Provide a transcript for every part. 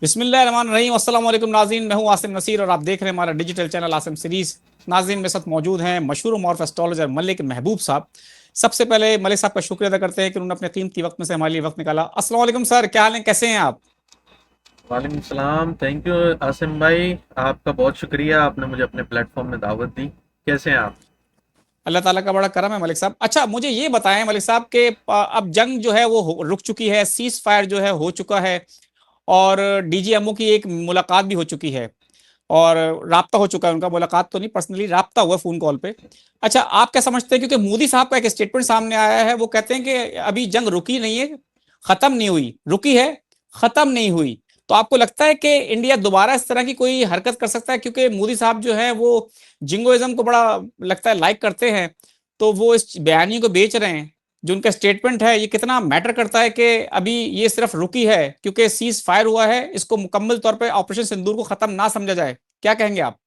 बिस्मिल्लाहिर्रहमानिर्रहीम। अस्सलाम वालेकुम नाज़रीन, मैं हूं आसिम नसीर और आप देख रहे हैं हमारा डिजिटल चैनल आसिम सीरीज। नाज़रीन, मेरे साथ मौजूद हैं मशहूर मॉरफ एस्ट्रोलॉजर मलिक महबूब साहब। सबसे पहले मलिक साहब का शुक्रिया अदा करते हैं कि उन्होंने अपने कीमती वक्त में से हमारे लिए वक्त निकाला। अस्सलाम वालेकुम सर, क्या हाल है, कैसे हैं आप? वालेकुम सलाम। थैंक यू आसिम भाई। आपका बहुत शुक्रिया, आपने मुझे अपने प्लेटफॉर्म में दावत दी। कैसे हैं आप? अल्लाह ताला का बड़ा करम है मलिक साहब। अच्छा, मुझे ये बताएं मलिक साहब के अब जंग जो है वो रुक चुकी है, सीज फायर जो है हो चुका है, और डीजीएमओ की एक मुलाकात भी हो चुकी है, और राब्ता हो चुका है उनका। मुलाकात तो नहीं, पर्सनली राब्ता हुआ फोन कॉल पे। अच्छा, आप क्या समझते हैं, क्योंकि मोदी साहब का एक स्टेटमेंट सामने आया है, वो कहते हैं कि अभी जंग रुकी नहीं है, खत्म नहीं हुई, रुकी है, खत्म नहीं हुई। तो आपको लगता है कि इंडिया दोबारा इस तरह की कोई हरकत कर सकता है? क्योंकि मोदी साहब जो है वो जिंगोइज्म को बड़ा लगता है लाइक करते हैं, तो वो इस बयानी को बेच रहे हैं। जो उनका स्टेटमेंट है, ये कितना मैटर करता है कि अभी ये सिर्फ रुकी है, क्योंकि सीज फायर हुआ है, इसको मुकम्मल तौर पे ऑपरेशन सिंदूर को खत्म ना समझा जाए? क्या कहेंगे आप?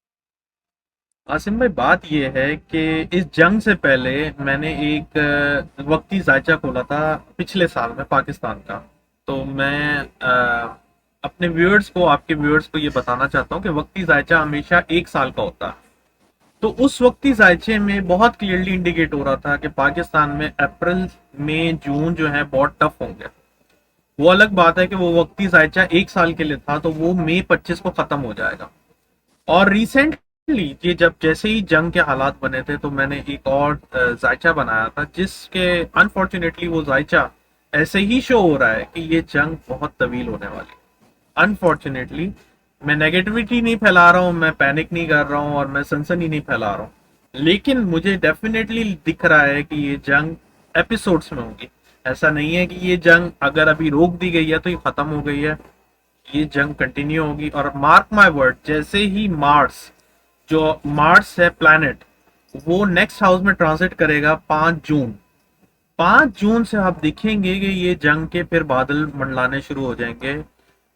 आसिम भाई, बात यह है कि इस जंग से पहले मैंने एक वक्ती जायचा खोला था पिछले साल में पाकिस्तान का। तो मैं अपने व्यूअर्स को, आपके व्यूअर्स को ये बताना चाहता हूँ कि वक्ती जायचा हमेशा 1 साल का होता है। तो उस वक्ती जायचे में बहुत क्लियरली इंडिकेट हो रहा था कि पाकिस्तान में अप्रैल मई जून जो है बहुत टफ होंगे। वो अलग बात है कि वो वक्ती जायचा 1 साल के लिए था, तो वो मई 25 को खत्म हो जाएगा। और रिसेंटली ये जब जैसे ही जंग के हालात बने थे, तो मैंने एक और जायचा बनाया था, जिसके अनफॉर्चुनेटली वो जायचा ऐसे ही शो हो रहा है कि ये जंग बहुत तवील होने वाली है। अनफॉर्चुनेटली, मैं नेगेटिविटी नहीं फैला रहा हूँ, मैं पैनिक नहीं कर रहा हूँ और मैं सनसनी नहीं फैला रहा हूँ, लेकिन मुझे डेफिनेटली दिख रहा है कि ये जंग एपिसोड्स में होगी। ऐसा नहीं है कि ये जंग अगर अभी रोक दी गई है तो ये खत्म हो गई है। ये जंग कंटिन्यू होगी। और मार्क माय वर्ड, जैसे ही मार्स, जो मार्स है प्लैनेट, वो नेक्स्ट हाउस में ट्रांसिट करेगा 5 जून, 5 जून से आप देखेंगे कि ये जंग के फिर बादल मंडलाने शुरू हो जाएंगे।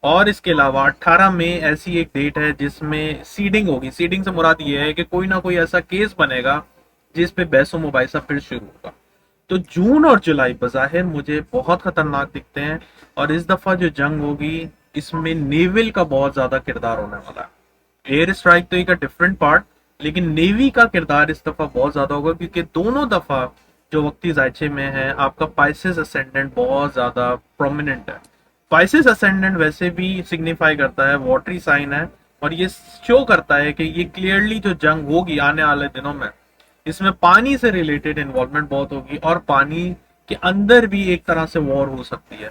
और इसके अलावा 18 मई ऐसी एक डेट है जिसमें सीडिंग होगी। सीडिंग से मुराद ये है कि कोई ना कोई ऐसा केस बनेगा जिस पे बहसो मुबाइसा फिर शुरू होगा। तो जून और जुलाई बज़ाहिर मुझे बहुत खतरनाक दिखते हैं। और इस दफा जो जंग होगी, इसमें नेवल का बहुत ज्यादा किरदार होने वाला है। एयर स्ट्राइक तो एक डिफरेंट पार्ट, लेकिन नेवी का किरदार इस दफा बहुत ज्यादा होगा, क्योंकि दोनों दफा जो वक्ती जायचे में है, आपका पाइसेस असेंडेंट बहुत ज्यादा प्रोमिनेंट है। पाइसेस असेंडेंट वैसे भी सिग्निफाई करता है, वाटरी साइन है। और ये शो करता है कि ये क्लियरली जो जंग होगी आने वाले दिनों में, इसमें पानी से रिलेटेड इन्वॉल्वमेंट बहुत होगी, और पानी के अंदर भी एक तरह से वॉर हो सकती है।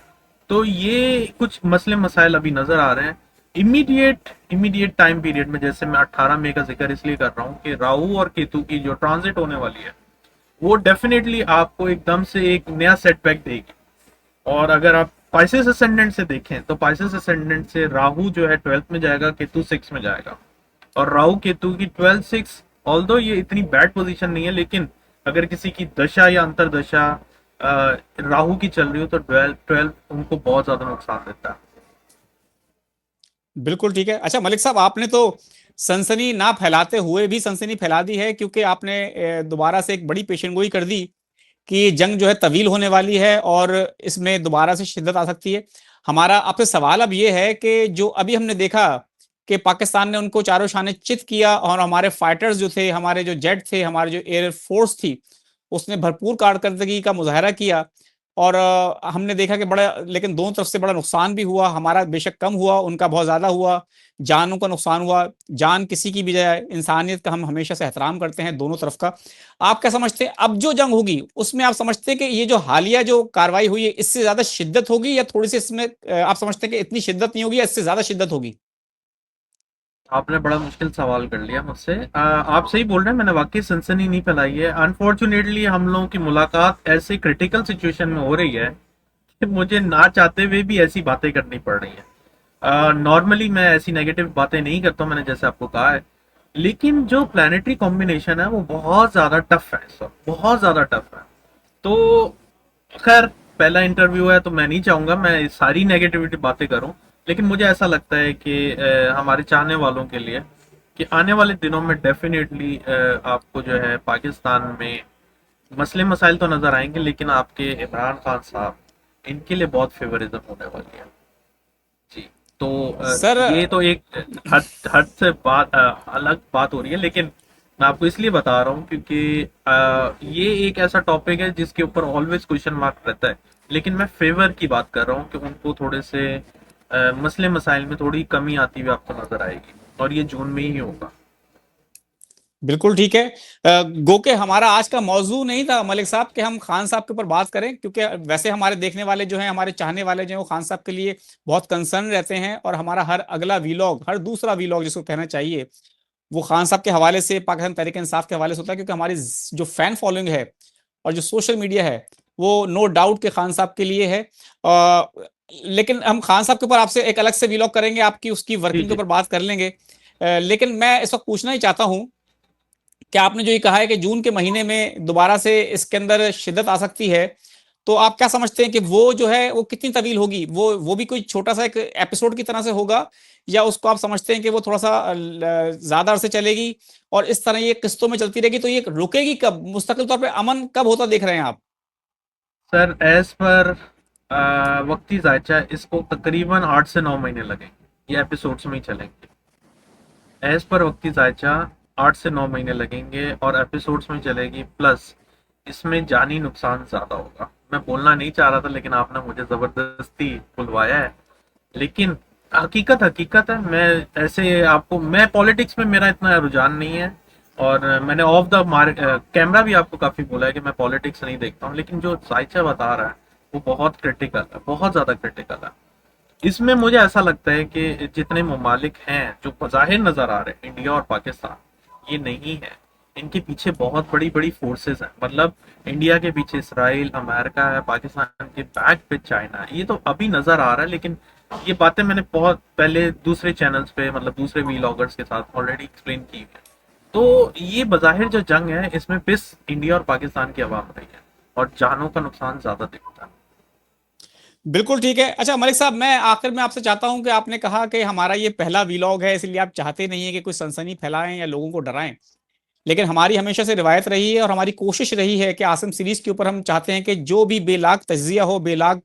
तो ये कुछ मसले मसाइल अभी नजर आ रहे हैं। इमीडिएट इमीडिएट टाइम पीरियड में, जैसे मैं 18 मई का जिक्र इसलिए कर रहा हूँ कि राहु और केतु की जो ट्रांजिट होने वाली है, वो डेफिनेटली आपको एकदम से एक नया सेटबैक देगी। और अगर आप पाइसेस असेंडेंट से देखें, तो पाइसेस असेंडेंट से राहु जो है 12th में जाएगा, केतु 6 में जाएगा। और राहु केतु की 12-6, ऑल्दो ये इतनी बैड पोजीशन नहीं है, लेकिन अगर किसी की दशा या अंतरदशा राहु की चल रही हो, तो 12 उनको बहुत ज्यादा नुकसान देता है। बिल्कुल ठीक है। अच्छा मलिक साहब, आपने तो सनसनी ना फैलाते हुए भी सनसनी फैला दी है, क्योंकि आपने दोबारा से एक बड़ी पेशेंगोई कर दी कि जंग जो है तवील होने वाली है और इसमें दोबारा से शिद्दत आ सकती है। हमारा आपसे सवाल अब ये है कि जो अभी हमने देखा कि पाकिस्तान ने उनको चारों शाने चित किया, और हमारे फाइटर्स जो थे, हमारे जो जेट थे, हमारे जो एयर फोर्स थी, उसने भरपूर कारकर्दगी का मुजाहरा किया। और हमने देखा कि बड़ा, लेकिन दोनों तरफ से बड़ा नुकसान भी हुआ। हमारा बेशक कम हुआ, उनका बहुत ज्यादा हुआ, जानों का नुकसान हुआ। जान किसी की भी जाए, इंसानियत का हम हमेशा से एहतराम करते हैं दोनों तरफ का। आप क्या समझते हैं, अब जो जंग होगी उसमें आप समझते हैं कि ये जो हालिया जो कार्रवाई हुई है, इससे ज्यादा शिद्दत होगी, या थोड़ी सी इसमें आप समझते हैं कि इतनी शिद्दत नहीं होगी, या इससे ज्यादा शिद्दत होगी? आपने बड़ा मुश्किल सवाल कर लिया मुझसे। आप सही बोल रहे हैं, मैंने वाकई सनसनी नहीं फैलाई है। अनफॉर्चुनेटली हम लोगों की मुलाकात ऐसे क्रिटिकल सिचुएशन में हो रही है कि मुझे ना चाहते हुए भी ऐसी बातें करनी पड़ रही है। नॉर्मली मैं ऐसी नेगेटिव बातें नहीं करता हूं, मैंने जैसे आपको कहा है। लेकिन जो प्लानिटरी कॉम्बिनेशन है वो बहुत ज्यादा टफ है, इस वक्त बहुत ज्यादा टफ है। तो खैर, पहला इंटरव्यू है तो मैं नहीं चाहूंगा मैं सारी नेगेटिविटी बातें करूं। लेकिन मुझे ऐसा लगता है कि हमारे चाहने वालों के लिए, कि आने वाले दिनों में डेफिनेटली आपको जो है पाकिस्तान में मसले मसाइल तो नजर आएंगे, लेकिन आपके इमरान खान साहब, इनके लिए बहुत फेवरिज्म होने वाली है। जी। तो सर ये तो एक हद हद से बात अलग बात हो रही है, लेकिन मैं आपको इसलिए बता रहा हूँ क्योंकि ये एक ऐसा टॉपिक है जिसके ऊपर ऑलवेज क्वेश्चन मार्क रहता है। लेकिन मैं फेवर की बात कर रहा हूँ कि उनको थोड़े से मसले मसाइल में थोड़ी कमी आती हुई आपको नजर आएगी, और ये जून में ही होगा। बिल्कुल ठीक है। गो के हमारा आज का मौजू नहीं था मलिक साहब कि हम खान साहब के ऊपर बात करें, क्योंकि वैसे हमारे देखने वाले जो हैं, हमारे चाहने वाले जो हैं, वो खान साहब के लिए बहुत कंसर्न रहते हैं, और हमारा हर अगला वीलॉग, हर दूसरा वीलॉग जिसको कहना चाहिए, वो खान साहब के हवाले से, पाकिस्तान तहरीक इंसाफ के हवाले से होता है, क्योंकि हमारी जो फैन फॉलोइंग है और जो सोशल मीडिया है, वो नो डाउट के खान साहब के लिए है। लेकिन हम खान साहब के ऊपर आपसे एक अलग से वीलॉग करेंगे, आपकी उसकी जी वर्किंग के जी। ऊपर बात कर लेंगे। लेकिन मैं इस वक्त पूछना ही चाहता हूं कि आपने जो ये कहा है कि जून के महीने में दोबारा से इसके अंदर शिद्दत आ सकती है, तो आप क्या समझते हैं कि वो जो है वो कितनी तवील होगी? वो भी कोई छोटा सा एक एपिसोड की तरह से होगा, या उसको आप समझते हैं कि वो थोड़ा सा ज्यादा अरसे चलेगी, और इस तरह ये किस्तों में चलती रहेगी? तो ये रुकेगी कब, मुस्तकिल तौर पे अमन कब होता देख रहे हैं आप? सर एज पर वक्ती जायचा इसको तकरीबन 8 से 9 महीने लगेंगे, ये एपिसोड्स में ही चलेंगे। एज पर वक्ती जायचा 8 से 9 महीने लगेंगे और एपिसोड्स में चलेगी, प्लस इसमें जानी नुकसान ज्यादा होगा। मैं बोलना नहीं चाह रहा था, लेकिन आपने मुझे जबरदस्ती बुलवाया है। लेकिन हकीकत हकीकत है। मैं ऐसे आपको, मैं पॉलिटिक्स में मेरा इतना रुझान नहीं है, और मैंने ऑफ द मार्क कैमरा भी आपको काफी बोला है कि मैं पॉलिटिक्स नहीं देखता हूँ, लेकिन जो साइचा बता रहा है वो बहुत क्रिटिकल है, बहुत ज्यादा क्रिटिकल है। इसमें मुझे ऐसा लगता है कि जितने ममालिक हैं जो बज़ाहिर नजर आ रहे हैं, इंडिया और पाकिस्तान, ये नहीं है। इनके पीछे बहुत बड़ी बड़ी फोर्सेस हैं। मतलब इंडिया के पीछे इसराइल, अमेरिका है, पाकिस्तान के बैक पे चाइना है। ये तो अभी नजर आ रहा है, लेकिन ये बातें मैंने बहुत पहले दूसरे चैनल्स पे, मतलब दूसरे वीलॉगर्स के साथ ऑलरेडी एक्सप्लेन की है। तो ये बज़ाहिर जो जंग है, इसमें पिस इंडिया और पाकिस्तान की आवाम रही है, और जानों का नुकसान ज्यादा दिखता है। बिल्कुल ठीक है। अच्छा मलिक साहब, मैं आखिर में आपसे चाहता हूं कि आपने कहा कि हमारा ये पहला वीलॉग है, इसलिए आप चाहते नहीं है कि कुछ सनसनी फैलाएं या लोगों को डराएं। लेकिन हमारी हमेशा से रिवायत रही है और हमारी कोशिश रही है कि आसिम सीरीज के ऊपर हम चाहते हैं कि जो भी बेलाग तज्जिया हो, बेलाग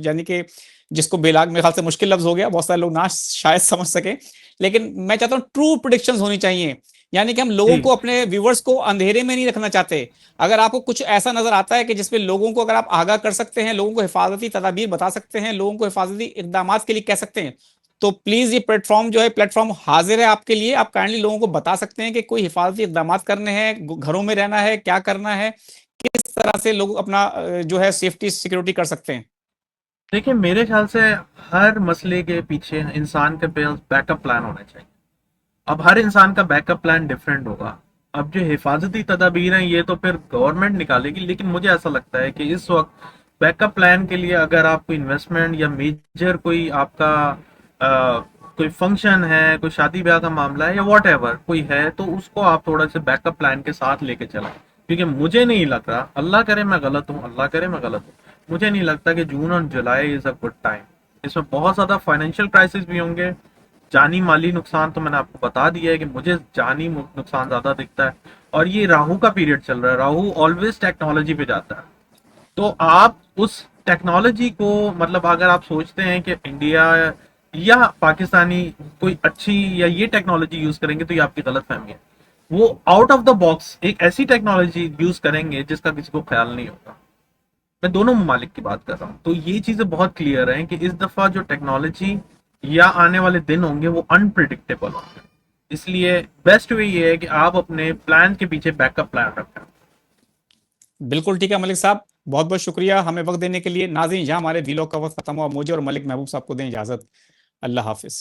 यानी कि जिसको बेलाग मेरे ख्याल से मुश्किल लफ्ज हो गया, बहुत सारे लोग ना शायद समझ सके, लेकिन मैं चाहता हूँ ट्रू प्रिडिक्शंस होनी चाहिए। यानी कि हम लोगों जी। को, अपने व्यूवर्स को अंधेरे में नहीं रखना चाहते। अगर आपको कुछ ऐसा नजर आता है कि जिसमें लोगों को अगर आप आगाह कर सकते हैं, लोगों को हिफाजती तदाबीर बता सकते हैं, लोगों को हिफाजती इकदाम के लिए कह सकते हैं, तो प्लीज ये प्लेटफॉर्म जो है, प्लेटफॉर्म हाजिर है आपके लिए। आप काइंडली लोगों को बता सकते हैं कि कोई हिफाजती इकदाम करने हैं, घरों में रहना है, क्या करना है, किस तरह से लोग अपना जो है सेफ्टी सिक्योरिटी कर सकते हैं। देखिए, मेरे ख्याल से हर मसले के पीछे इंसान के पास बैकअप प्लान होना चाहिए। अब हर इंसान का बैकअप प्लान डिफरेंट होगा। अब जो हिफाजती तदाबीर हैं, ये तो फिर गवर्नमेंट निकालेगी, लेकिन मुझे ऐसा लगता है कि इस वक्त बैकअप प्लान के लिए अगर आपको इन्वेस्टमेंट या मेजर कोई आपका कोई फंक्शन है, कोई शादी ब्याह का मामला है, या वॉट एवर कोई है, तो उसको आप थोड़ा सा बैकअप प्लान के साथ लेके चलाएं। क्योंकि मुझे नहीं लग रहा, अल्लाह करे मैं गलत हूँ, अल्लाह करे मैं गलत हूँ, मुझे नहीं लगता कि जून और जुलाई इज अ गुड टाइम। इसमें बहुत ज्यादा फाइनेंशियल क्राइसिस भी होंगे। जानी माली नुकसान तो मैंने आपको बता दिया है कि मुझे जानी नुकसान ज्यादा दिखता है। और ये राहु का पीरियड चल रहा है, राहु ऑलवेज टेक्नोलॉजी पे जाता है। तो आप उस टेक्नोलॉजी को, मतलब अगर आप सोचते हैं कि इंडिया या पाकिस्तानी कोई अच्छी या ये टेक्नोलॉजी यूज करेंगे, तो ये आपकी गलत फहमी है। वो आउट ऑफ द बॉक्स एक ऐसी टेक्नोलॉजी यूज करेंगे जिसका किसी को ख्याल नहीं होगा। मैं दोनों ममालिक की बात कर रहा हूँ, तो ये चीजें बहुत क्लियर हैं कि इस दफा जो टेक्नोलॉजी या आने वाले दिन होंगे वो अनप्रिडिक्टेबल होंगे। इसलिए बेस्ट वे ये है कि आप अपने प्लान के पीछे बैकअप प्लान रखें। बिल्कुल ठीक है मलिक साहब, बहुत बहुत शुक्रिया हमें वक्त देने के लिए। नाज़रीन, यहाँ हमारे वीलॉग का वक्त खत्म हुआ। मुझे और मलिक महबूब साहब को दें इजाजत। अल्लाह हाफिज।